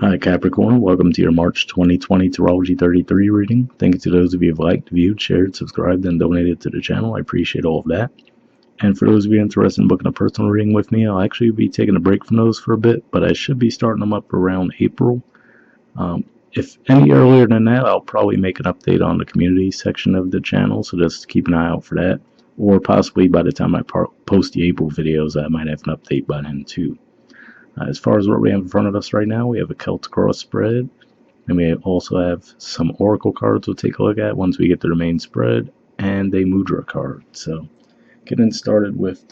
Hi Capricorn, welcome to your March 2020 Astrology 33 reading. Thank you to those of you who have liked, viewed, shared, subscribed, and donated to the channel. I appreciate all of that. And for those of you interested in booking a personal reading with me, I'll actually be taking a break from those for a bit, but I should be starting them up around April. If any earlier than that, I'll probably make an update on the community section of the channel, so just keep an eye out for that. Or possibly by the time I post the April videos, I might have an update by then too. As far as what we have in front of us right now, we have a Celtic cross spread, and we also have some oracle cards we'll take a look at once we get to the main spread, and a mudra card. So getting started with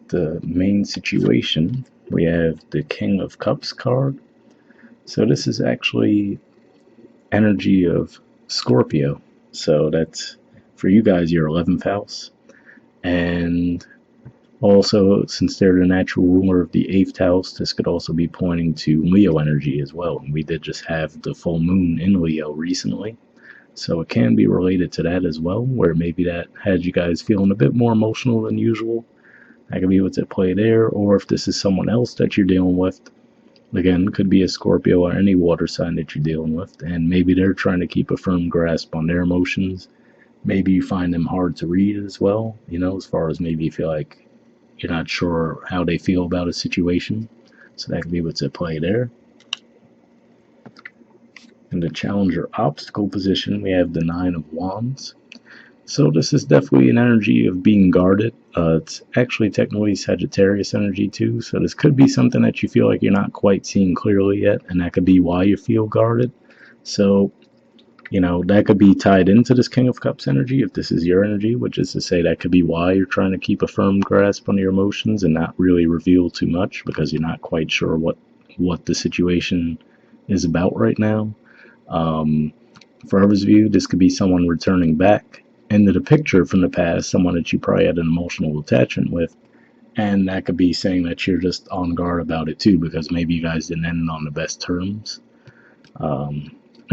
the main situation, we have the King of Cups card. So this is actually energy of Scorpio. So that's, for you guys, your 11th house. And also, since they're the natural ruler of the 8th house, this could also be pointing to Leo energy as well. And we did just have the full moon in Leo recently. So it can be related to that as well, where maybe that had you guys feeling a bit more emotional than usual. That could be what's at play there. Or if this is someone else that you're dealing with, again, could be a Scorpio or any water sign that you're dealing with. And maybe they're trying to keep a firm grasp on their emotions. Maybe you find them hard to read as well, as far as maybe you feel like you're not sure how they feel about a situation. So that could be what's at play there. In the challenger obstacle position, we have the 9 of Wands. So this is definitely an energy of being guarded. It's actually technically Sagittarius energy too. So this could be something that you feel like you're not quite seeing clearly yet, and that could be why you feel guarded. So that could be tied into this King of Cups energy if this is your energy, which is to say that could be why you're trying to keep a firm grasp on your emotions and not really reveal too much because you're not quite sure what the situation is about right now. For others of you, this could be someone returning back into the picture from the past, someone that you probably had an emotional attachment with, and that could be saying that you're just on guard about it too because maybe you guys didn't end on the best terms.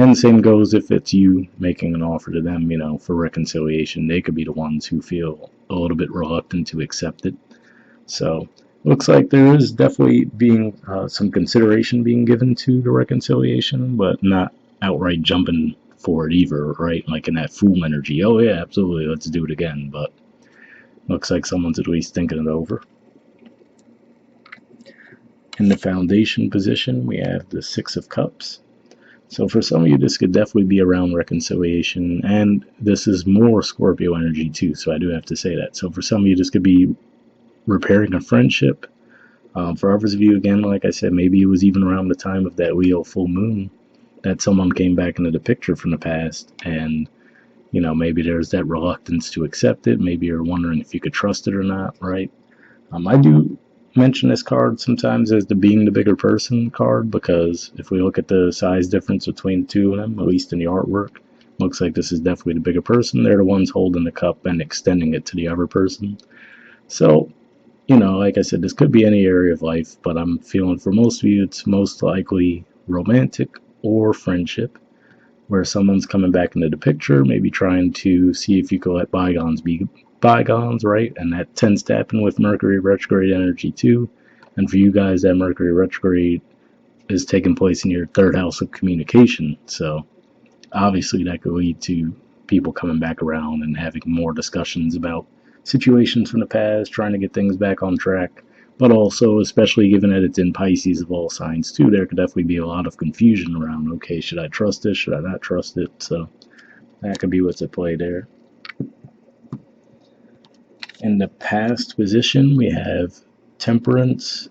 And the same goes if it's you making an offer to them, for reconciliation. They could be the ones who feel a little bit reluctant to accept it. So, looks like there is definitely being some consideration being given to the reconciliation, but not outright jumping for it either, right? Like in that fool energy. Oh yeah, absolutely, let's do it again. But looks like someone's at least thinking it over. In the foundation position, we have the 6 of Cups. So for some of you, this could definitely be around reconciliation, and this is more Scorpio energy too, so I do have to say that. So for some of you, this could be repairing a friendship. For others of you, again, like I said, maybe it was even around the time of that Leo full moon that someone came back into the picture from the past, and maybe there's that reluctance to accept it. Maybe you're wondering if you could trust it or not, right? I do mention this card sometimes as the being the bigger person card because if we look at the size difference between the two of them, at least in the artwork, looks like this is definitely the bigger person. They're the ones holding the cup and extending it to the other person. So, like I said, this could be any area of life, but I'm feeling for most of you, it's most likely romantic or friendship, where someone's coming back into the picture, maybe trying to see if you can let bygones be bygones, right? And that tends to happen with Mercury retrograde energy too. And for you guys, that Mercury retrograde is taking place in your 3rd house of communication. So obviously that could lead to people coming back around and having more discussions about situations from the past, trying to get things back on track. But also, especially given that it's in Pisces of all signs too, there could definitely be a lot of confusion around, okay, should I trust this? Should I not trust it? So that could be what's at play there. In the past position, we have Temperance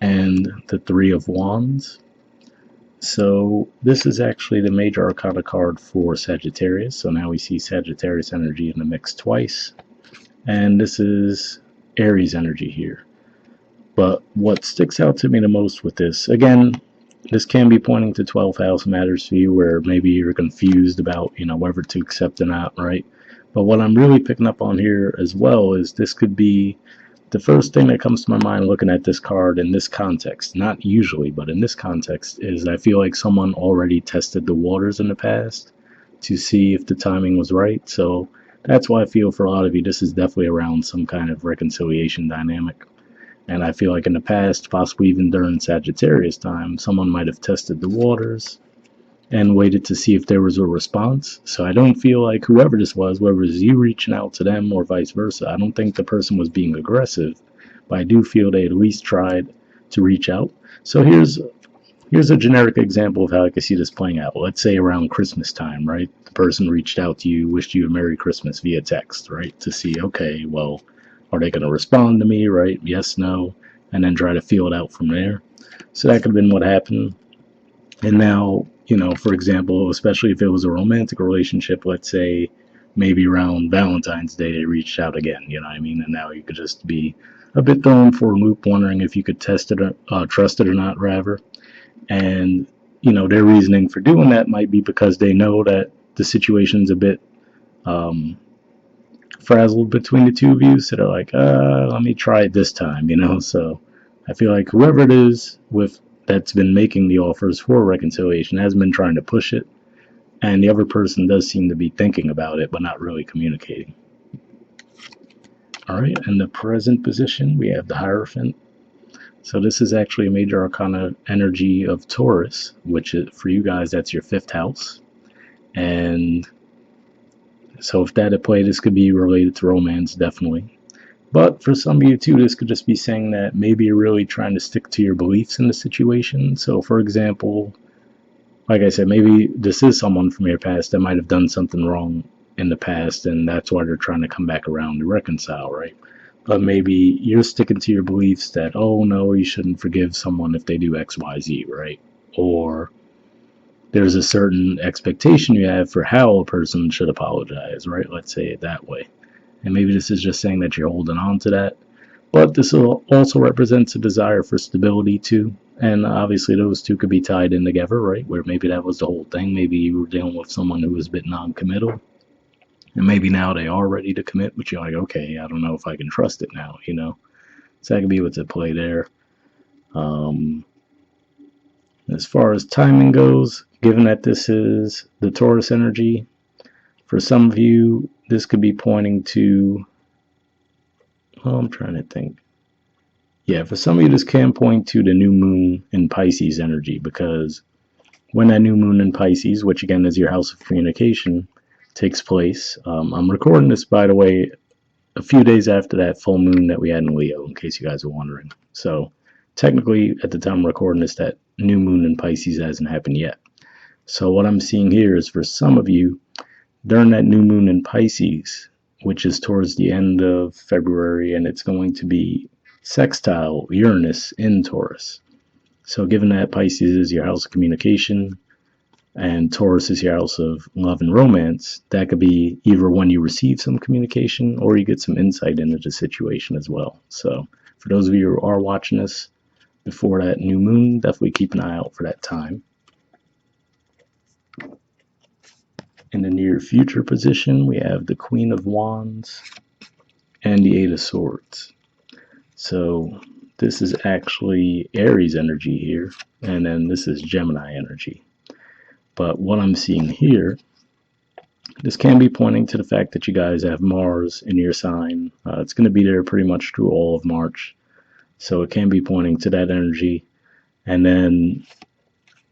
and the 3 of Wands. So this is actually the major arcana card for Sagittarius. So now we see Sagittarius energy in the mix twice. And this is Aries energy here. But what sticks out to me the most with this, again, this can be pointing to 12th house matters for you where maybe you're confused about, whether to accept or not, right? But what I'm really picking up on here as well is this could be the first thing that comes to my mind looking at this card in this context, not usually, but in this context, is I feel like someone already tested the waters in the past to see if the timing was right. So that's why I feel for a lot of you, this is definitely around some kind of reconciliation dynamic. And I feel like in the past, possibly even during Sagittarius time, someone might have tested the waters and waited to see if there was a response. So I don't feel like whoever this was, whether it was you reaching out to them or vice versa, I don't think the person was being aggressive, but I do feel they at least tried to reach out. So here's a generic example of how I could see this playing out. Let's say around Christmas time, right? The person reached out to you, wished you a Merry Christmas via text, right? To see, okay, well, are they going to respond to me, right? Yes, no, and then try to feel it out from there. So that could have been what happened. And now, for example, especially if it was a romantic relationship, let's say maybe around Valentine's Day, they reached out again, you know what I mean? And now you could just be a bit thrown for a loop, wondering if you could test it or trust it or not, rather. And, their reasoning for doing that might be because they know that the situation's a bit frazzled between the two of you. So they're like, let me try it this time. So I feel like whoever it is that's been making the offers for reconciliation has been trying to push it. And the other person does seem to be thinking about it, but not really communicating. All right, in the present position, we have the Hierophant. So this is actually a major arcana energy of Taurus, which is, for you guys, that's your 5th house. And so if that at play, this could be related to romance, definitely. But for some of you too, this could just be saying that maybe you're really trying to stick to your beliefs in the situation. So for example, like I said, maybe this is someone from your past that might have done something wrong in the past, and that's why they're trying to come back around to reconcile, right? But maybe you're sticking to your beliefs that, oh no, you shouldn't forgive someone if they do X, Y, Z, right? Or there's a certain expectation you have for how a person should apologize, right? Let's say it that way. And maybe this is just saying that you're holding on to that. But this also represents a desire for stability too. And obviously those two could be tied in together, right? Where maybe that was the whole thing. Maybe you were dealing with someone who was a bit non-committal. And maybe now they are ready to commit, but you're like, okay, I don't know if I can trust it now, So that could be what's at play there. As far as timing goes, given that this is the Taurus energy, for some of you, this could be pointing to, I'm trying to think. Yeah, for some of you, this can point to the new moon in Pisces energy, because when that new moon in Pisces, which again is your house of communication, takes place. I'm recording this, by the way, a few days after that full moon that we had in Leo, in case you guys are wondering. So technically, at the time I'm recording this, that new moon in Pisces hasn't happened yet. So what I'm seeing here is for some of you, during that new moon in Pisces, which is towards the end of February, and it's going to be sextile Uranus in Taurus. So given that Pisces is your house of communication and Taurus is your house of love and romance, that could be either when you receive some communication or you get some insight into the situation as well. So for those of you who are watching this before that new moon, definitely keep an eye out for that time. In the near future position, we have the Queen of Wands and the Eight of Swords. So this is actually Aries energy here, and then this is Gemini energy. But what I'm seeing here, this can be pointing to the fact that you guys have Mars in your sign. It's going to be there pretty much through all of March. So it can be pointing to that energy. And then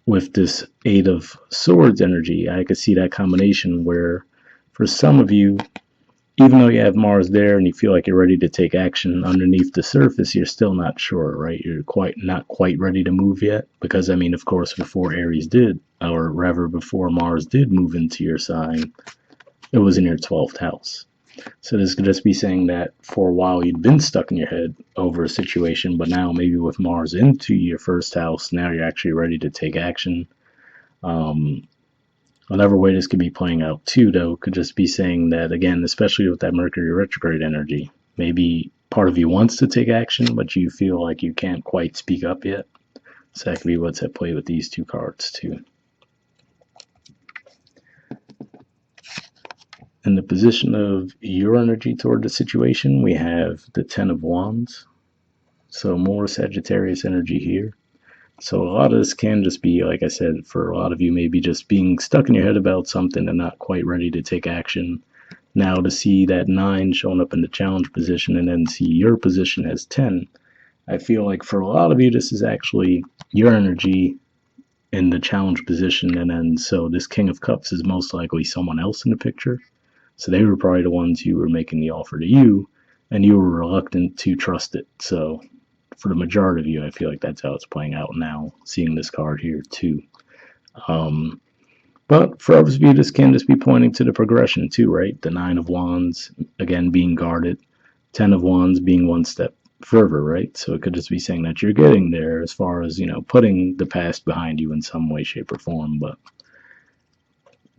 with this Eight of Swords energy, I could see that combination where for some of you, even though you have Mars there and you feel like you're ready to take action, underneath the surface, you're still not sure, right? You're not quite ready to move yet. Because, I mean, of course, before Aries did, or rather before Mars did move into your sign, it was in your 12th house. So this could just be saying that for a while you'd been stuck in your head over a situation, but now maybe with Mars into your first house, now you're actually ready to take action. Another way this could be playing out too, though, could just be saying that, again, especially with that Mercury retrograde energy, maybe part of you wants to take action, but you feel like you can't quite speak up yet. So that could be what's at play with these two cards too. In the position of your energy toward the situation, we have the Ten of Wands. So more Sagittarius energy here. So a lot of this can just be, like I said, for a lot of you, maybe just being stuck in your head about something and not quite ready to take action. Now to see that 9 showing up in the challenge position and then see your position as 10, I feel like for a lot of you, this is actually your energy in the challenge position, and then so this King of Cups is most likely someone else in the picture. So they were probably the ones who were making the offer to you, and you were reluctant to trust it. So for the majority of you, I feel like that's how it's playing out now, seeing this card here too. Um, but for others of you, this can just be pointing to the progression too, right? The Nine of Wands, again, being guarded. Ten of Wands being one step further, right? So it could just be saying that you're getting there as far as, putting the past behind you in some way, shape, or form, but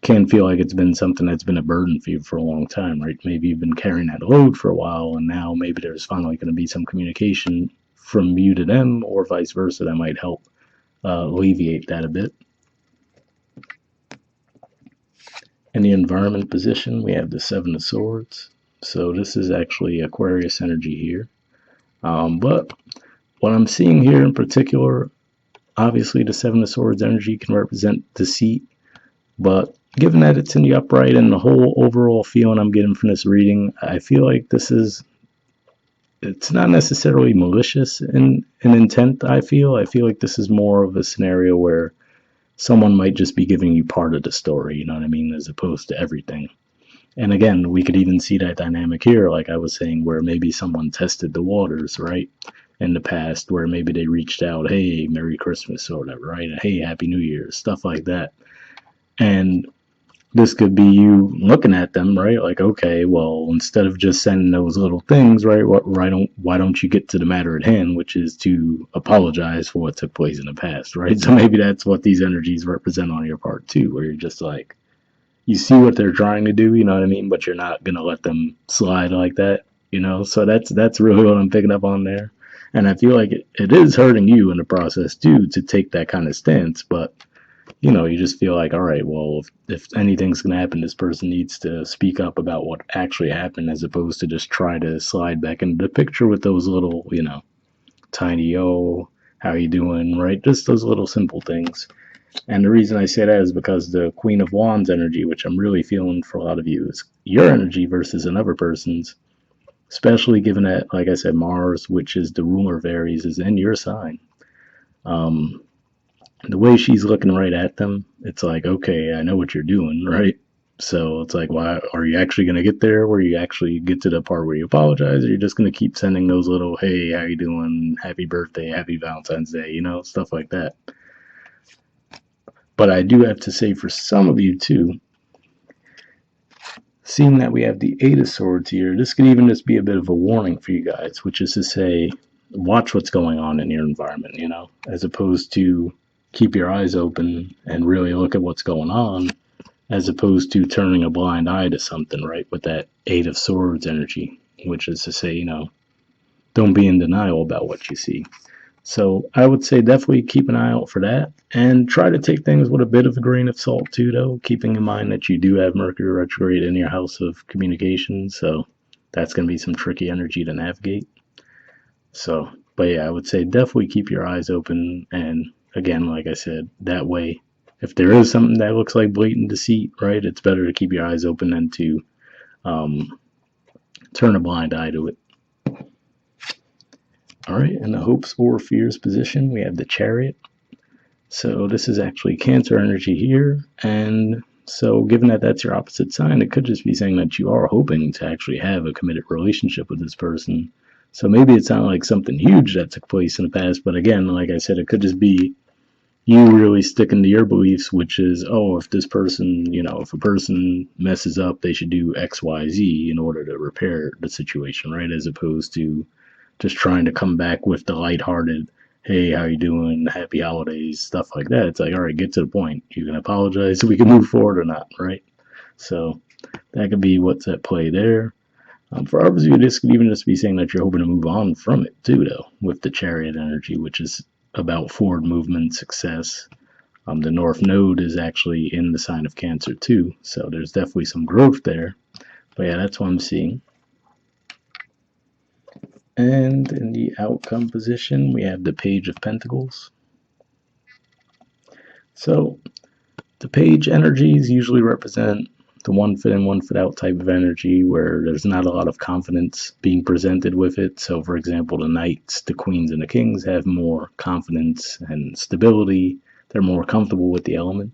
can feel like it's been something that's been a burden for you for a long time, right? Maybe you've been carrying that load for a while, and now maybe there's finally going to be some communication from you to them, or vice versa, that might help alleviate that a bit. In the environment position, we have the Seven of Swords. So this is actually Aquarius energy here. But what I'm seeing here in particular, obviously the Seven of Swords energy can represent deceit, but given that it's in the upright and the whole overall feeling I'm getting from this reading, I feel like it's not necessarily malicious in intent. I feel like this is more of a scenario where someone might just be giving you part of the story, you know what I mean, as opposed to everything. And again, we could even see that dynamic here, like I was saying, where maybe someone tested the waters, right? In the past, where maybe they reached out, hey, Merry Christmas or whatever, right? Hey, Happy New Year, stuff like that. And this could be you looking at them, right? Like, okay, well, instead of just sending those little things, right? Why don't you get to the matter at hand, which is to apologize for what took place in the past, right? So maybe that's what these energies represent on your part too, where you're just like, you see what they're trying to do, you know what I mean? But you're not gonna let them slide like that, you know? So that's really what I'm picking up on there. And I feel like it is hurting you in the process too to take that kind of stance, but you just feel like, all right, well, if anything's gonna happen, this person needs to speak up about what actually happened, as opposed to just try to slide back into the picture with those little, tiny, oh, how you doing, right? Just those little simple things. And the reason I say that is because the Queen of Wands energy, which I'm really feeling for a lot of you, is your energy versus another person's, especially given that, like I said, Mars, which is the ruler of Aries, is in your sign. Um, the way she's looking right at them, it's like, okay, I know what you're doing, right? So it's like, why are you actually going to get there where you actually get to the part where you apologize, or you're just going to keep sending those little, hey, how you doing, happy birthday, happy Valentine's Day, stuff like that. But I do have to say, for some of you too, seeing that we have the Eight of Swords here, this could even just be a bit of a warning for you guys, which is to say, watch what's going on in your environment, as opposed to keep your eyes open and really look at what's going on, as opposed to turning a blind eye to something, right? With that Eight of Swords energy, which is to say, don't be in denial about what you see. So I would say definitely keep an eye out for that, and try to take things with a bit of a grain of salt too, though, keeping in mind that you do have Mercury retrograde in your house of communication, so that's going to be some tricky energy to navigate. So, but yeah, I would say definitely keep your eyes open, and again, like I said, that way, if there is something that looks like blatant deceit, right, it's better to keep your eyes open than to turn a blind eye to it. All right, in the hopes or fears position, we have the Chariot. So this is actually Cancer energy here, and so given that that's your opposite sign, it could just be saying that you are hoping to actually have a committed relationship with this person. So maybe it's not like something huge that took place in the past, but again, like I said, it could just be you really sticking to your beliefs, which is, oh, if this person, if a person messes up, they should do X, Y, Z in order to repair the situation, right? As opposed to just trying to come back with the lighthearted, hey, how you doing, happy holidays, stuff like that. It's like, all right, get to the point. You can apologize so we can move forward or not, right? So that could be what's at play there. For others of you, this could even just be saying that you're hoping to move on from it too, though, with the Chariot energy, which is about forward movement, success. The North Node is actually in the sign of Cancer too, so there's definitely some growth there. But yeah, that's what I'm seeing. And in the outcome position, we have the Page of Pentacles. So the page energies usually represent the one foot in, one foot out type of energy where there's not a lot of confidence being presented with it. So, for example, the knights, the queens, and the kings have more confidence and stability. They're more comfortable with the element.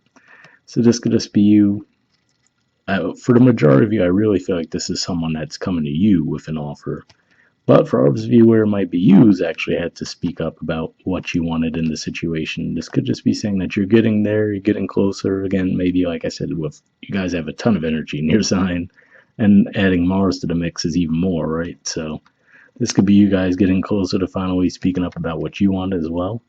So this could just be you. For the majority of you, I really feel like this is someone that's coming to you with an offer. But for others of you where it might be you who's actually had to speak up about what you wanted in the situation, this could just be saying that you're getting there, you're getting closer. Again, maybe like I said, with you guys have a ton of energy in your sign, and adding Mars to the mix is even more, right? So this could be you guys getting closer to finally speaking up about what you want as well.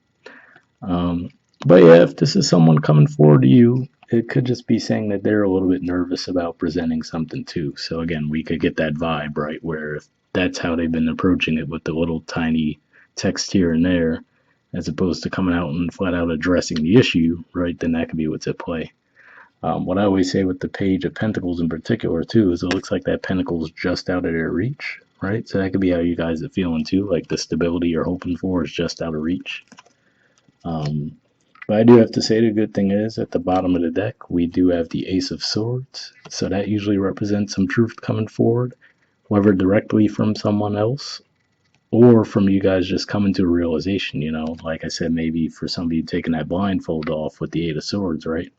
But yeah, if this is someone coming forward to you, it could just be saying that they're a little bit nervous about presenting something too. So again, we could get that vibe, right? Where if that's how they've been approaching it with the little tiny text here and there, as opposed to coming out and flat out addressing the issue, right? Then that could be what's at play. What I always say with the Page of Pentacles in particular too is it looks like that Pentacle's just out of their reach, right? So that could be how you guys are feeling too, like the stability you're hoping for is just out of reach. But I do have to say the good thing is at the bottom of the deck, we do have the Ace of Swords. So that usually represents some truth coming forward, whether directly from someone else or from you guys just coming to a realization, you know, like I said, maybe for some of you taking that blindfold off with the Eight of Swords, right?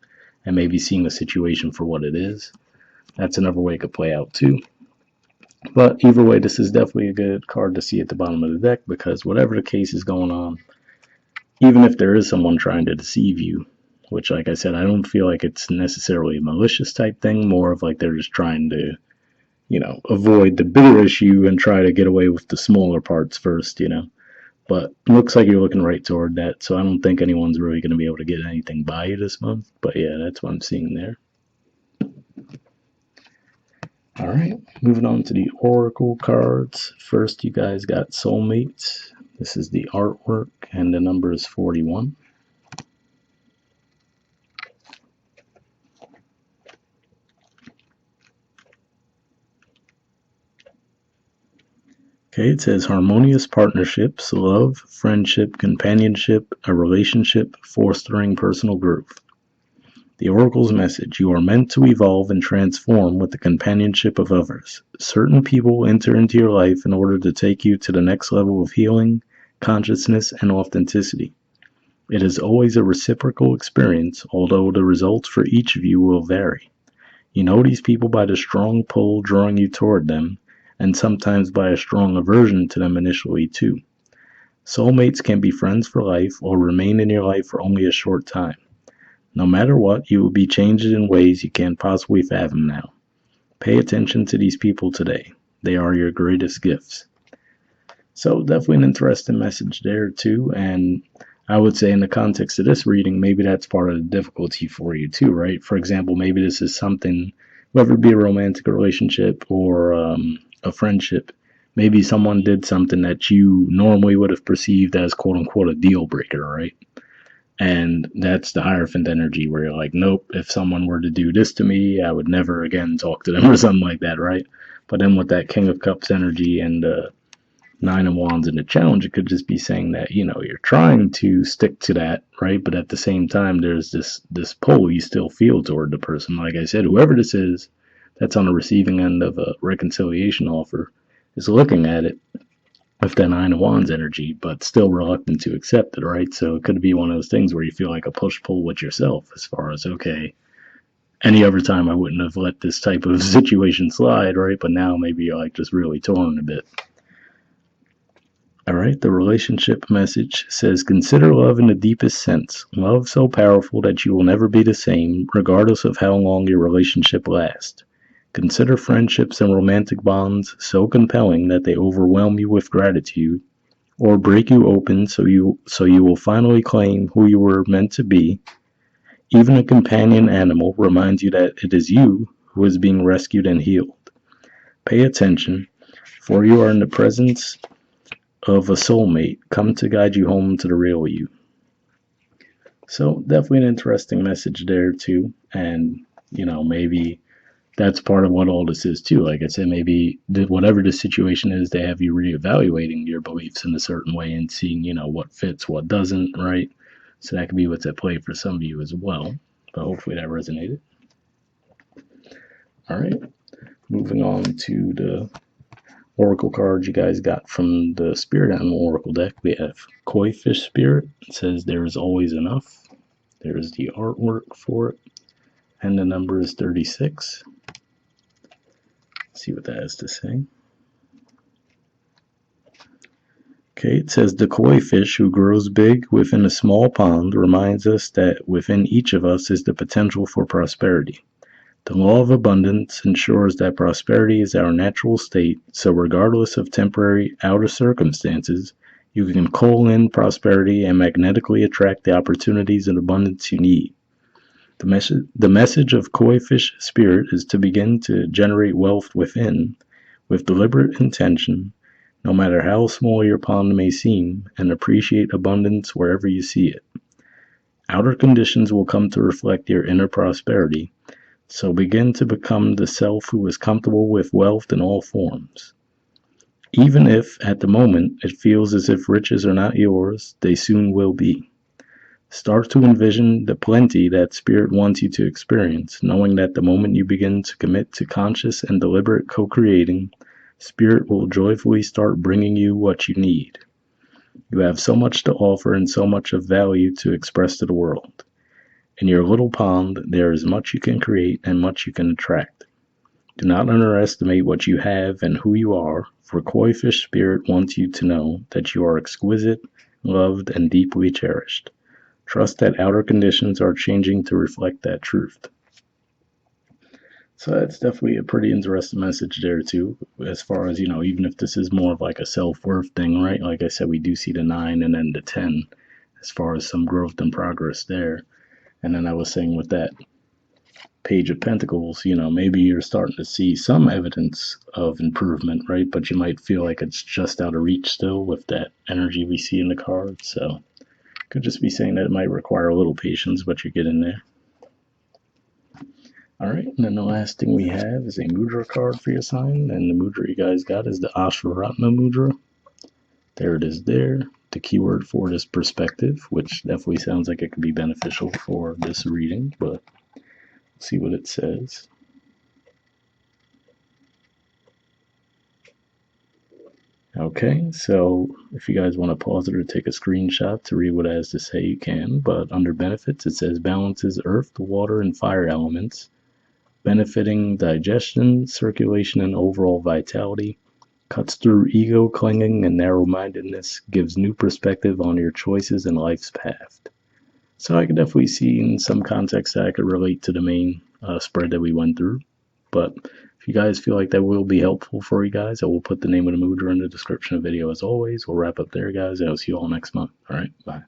And maybe seeing a situation for what it is. That's another way it could play out too. But either way, this is definitely a good card to see at the bottom of the deck because whatever the case is going on, even if there is someone trying to deceive you, which, like I said, I don't feel like it's necessarily a malicious type thing, more of like they're just trying to, you know, avoid the bigger issue and try to get away with the smaller parts first, you know. But it looks like you're looking right toward that, so I don't think anyone's really going to be able to get anything by you this month. But yeah, that's what I'm seeing there. All right, moving on to the Oracle cards. First, you guys got Soulmates. This is the artwork, and the number is 41. Okay, it says harmonious partnerships, love, friendship, companionship, a relationship, fostering personal growth. The Oracle's message: you are meant to evolve and transform with the companionship of others. Certain people enter into your life in order to take you to the next level of healing, consciousness, and authenticity. It is always a reciprocal experience, although the results for each of you will vary. You know these people by the strong pull drawing you toward them, and sometimes by a strong aversion to them initially too. Soulmates can be friends for life or remain in your life for only a short time. No matter what, you will be changed in ways you can't possibly fathom now. Pay attention to these people today. They are your greatest gifts. So definitely an interesting message there too, and I would say in the context of this reading, maybe that's part of the difficulty for you too, right? For example, maybe this is something, whether it be a romantic relationship or a friendship, maybe someone did something that you normally would have perceived as quote unquote a deal breaker, right? And that's the Hierophant energy where you're like, nope, if someone were to do this to me, I would never again talk to them or something like that, right? But then with that King of Cups energy and Nine of Wands in the challenge, it could just be saying that, you know, you're trying to stick to that, right? But at the same time, there's this pull you still feel toward the person. Like I said, whoever this is that's on the receiving end of a reconciliation offer is looking at it with that Nine of Wands energy, but still reluctant to accept it, right? So it could be one of those things where you feel like a push-pull with yourself as far as, okay, any other time I wouldn't have let this type of situation slide, right? But now maybe you're like just really torn a bit. All right, the relationship message says, consider love in the deepest sense. Love so powerful that you will never be the same, regardless of how long your relationship lasts. Consider friendships and romantic bonds so compelling that they overwhelm you with gratitude, or break you open so you will finally claim who you were meant to be. Even a companion animal reminds you that it is you who is being rescued and healed. Pay attention, for you are in the presence of a soulmate come to guide you home to the real you. So definitely an interesting message there too, and you know, maybe that's part of what all this is too. Like I said, maybe whatever the situation is, they have you reevaluating your beliefs in a certain way and seeing, you know, what fits, what doesn't, right? So that could be what's at play for some of you as well, but hopefully that resonated. Alright, moving on to the oracle cards you guys got from the Spirit Animal Oracle deck. We have Koi Fish Spirit. It says there is always enough. There's the artwork for it. And the number is 36. Let's see what that has to say. Okay, it says the koi fish who grows big within a small pond reminds us that within each of us is the potential for prosperity. The law of abundance ensures that prosperity is our natural state, so regardless of temporary outer circumstances, you can call in prosperity and magnetically attract the opportunities and abundance you need. The message of koi fish spirit is to begin to generate wealth within, with deliberate intention, no matter how small your pond may seem, and appreciate abundance wherever you see it. Outer conditions will come to reflect your inner prosperity, so begin to become the self who is comfortable with wealth in all forms. Even if, at the moment, it feels as if riches are not yours, they soon will be. Start to envision the plenty that Spirit wants you to experience, knowing that the moment you begin to commit to conscious and deliberate co-creating, Spirit will joyfully start bringing you what you need. You have so much to offer and so much of value to express to the world. In your little pond, there is much you can create and much you can attract. Do not underestimate what you have and who you are, for Koi Fish Spirit wants you to know that you are exquisite, loved, and deeply cherished. Trust that outer conditions are changing to reflect that truth. So that's definitely a pretty interesting message there too, as far as, even if this is more of like a self-worth thing, right? Like I said, we do see the 9 and then the 10 as far as some growth and progress there. And then I was saying with that Page of Pentacles, maybe you're starting to see some evidence of improvement, right? But you might feel like it's just out of reach still with that energy we see in the cards. So could just be saying that it might require a little patience, but you're getting there. Alright, and then the last thing we have is a mudra card for your sign, and the mudra you guys got is the Ashvaratna mudra. There it is there. The keyword for it is perspective, which definitely sounds like it could be beneficial for this reading, but let's see what it says. Okay, so if you guys want to pause it or take a screenshot to read what it has to say, you can, but under benefits it says balances earth, water, and fire elements, benefiting digestion, circulation, and overall vitality, cuts through ego clinging and narrow-mindedness, gives new perspective on your choices and life's path. So I could definitely see in some context that I could relate to the main spread that we went through. But if you guys feel like that will be helpful for you guys, I will put the name of the mudra in the description of the video as always. We'll wrap up there, guys, and I'll see you all next month. All right, bye.